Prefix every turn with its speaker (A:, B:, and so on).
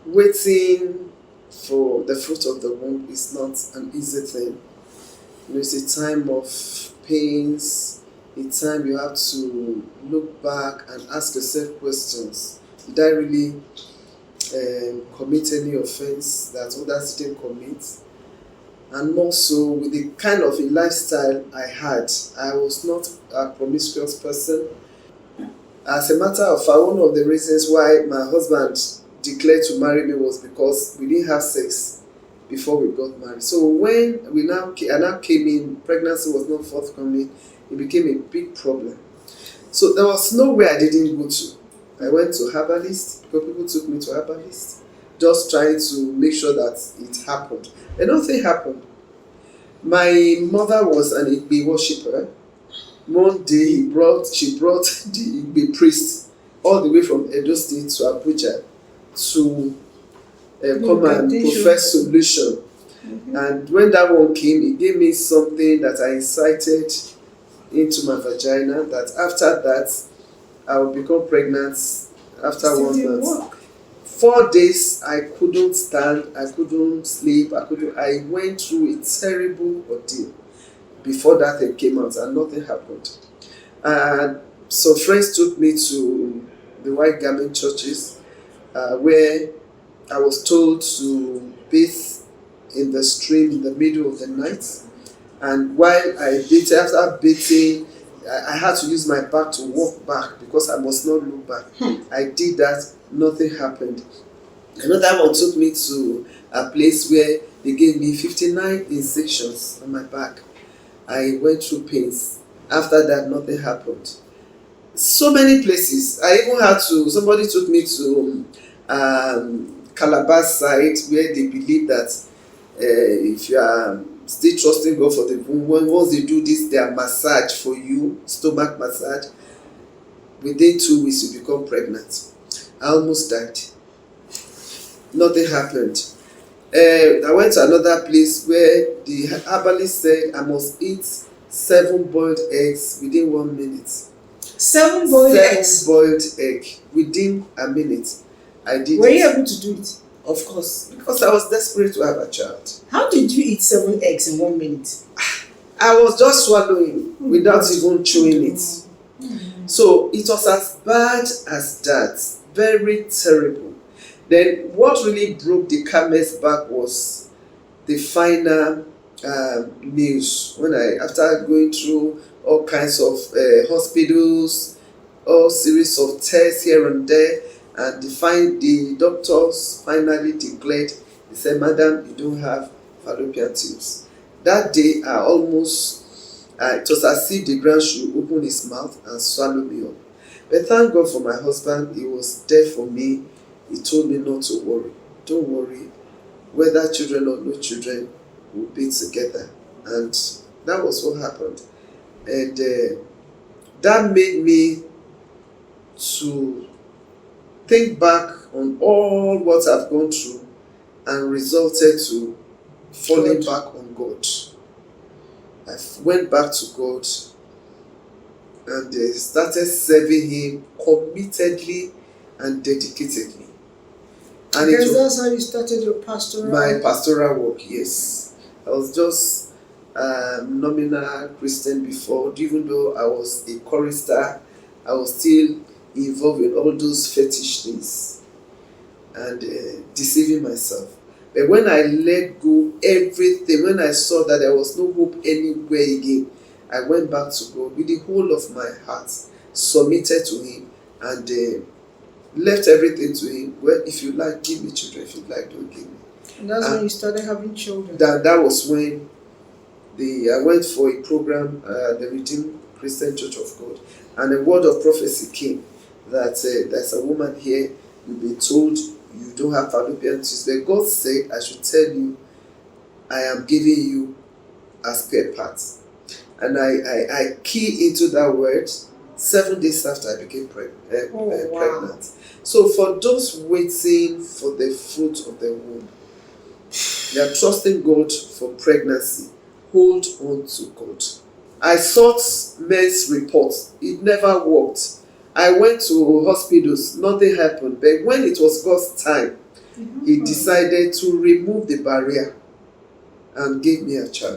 A: Waiting for the fruit of the womb is not an easy thing. It's a time of pains, a time you have to look back and ask yourself questions. Did I really commit any offense that others didn't commit? And more so, with the kind of a lifestyle I had, I was not a promiscuous person. As a matter of fact, one of the reasons why my husband declared to marry me was because we didn't have sex before we got married. So when I now came in, pregnancy was not forthcoming, it became a big problem. So there was nowhere I didn't go to. I went to herbalist because people took me to herbalist, just trying to make sure that it happened. And nothing happened. My mother was an Igbe worshipper. One day she brought the Igbe priest all the way from Edo State to Abuja to come and profess solution. And when that one came, it gave me something that I incited into my vagina, that after that I would become pregnant after 1 month. 4 days I couldn't stand, I couldn't sleep, I went through a terrible ordeal before that thing came out, and nothing happened. And so friends took me to the white garment churches, where I was told to bathe in the stream in the middle of the night. And while I bathed, after bathing, I had to use my back to walk back because I must not look back. I did that, nothing happened. Another one took me to a place where they gave me 59 incisions on my back. I went through pains. After that, nothing happened. So many places. I even had to, somebody took me to Calabar side where they believe that if you are still trusting God for the womb, once they do this, their massage for you, stomach massage, within 2 weeks you become pregnant. I almost died. Nothing happened. I went to another place where the herbalist said I must eat 7 boiled eggs within 1 minute.
B: 7 boiled eggs?
A: 7 boiled egg within a minute. I did.
B: Were you able to do it?
A: Of course, because I was desperate to have a child.
B: How did you eat 7 eggs in 1 minute?
A: I was just swallowing without even chewing it. So it was as bad as that. Very terrible. Then what really broke the camel's back was the final news. When after going through all kinds of hospitals, all series of tests here and there, and the doctors finally declared, they said, "Madam, you don't have fallopian tubes." That day, I almost, it was as if the ground should open his mouth and swallow me up. But thank God for my husband. He was there for me. He told me not to worry. Don't worry. Whether children or no children, we'll be together. And that was what happened. And that made me to think back on all what I've gone through and resulted to falling back on God. I went back to God and started serving Him committedly and dedicatedly.
B: And I guess that's how you started your pastoral
A: my pastoral work, yes. I was just nominal Christian before, even though I was a chorister, I was still involved in all those fetish things and deceiving myself. But when I let go everything, when I saw that there was no hope anywhere again, I went back to God with the whole of my heart, submitted to Him, and left everything to Him. Well, if you like, give me children. If you like, don't give me.
B: And that's when you started having children.
A: That was when I went for a program, the Redeemed Christian Church of God, and a word of prophecy came that there's a woman here, you've been told you don't have fallopian tubes, but God said I should tell you I am giving you a spare part. And I key into that word 7 days after I became pregnant. So for those waiting for the fruit of the womb, they are trusting God for pregnancy, hold on to God. I sought men's reports. It never worked. I went to hospitals. Nothing happened. But when it was God's time, He decided to remove the barrier and gave me a child.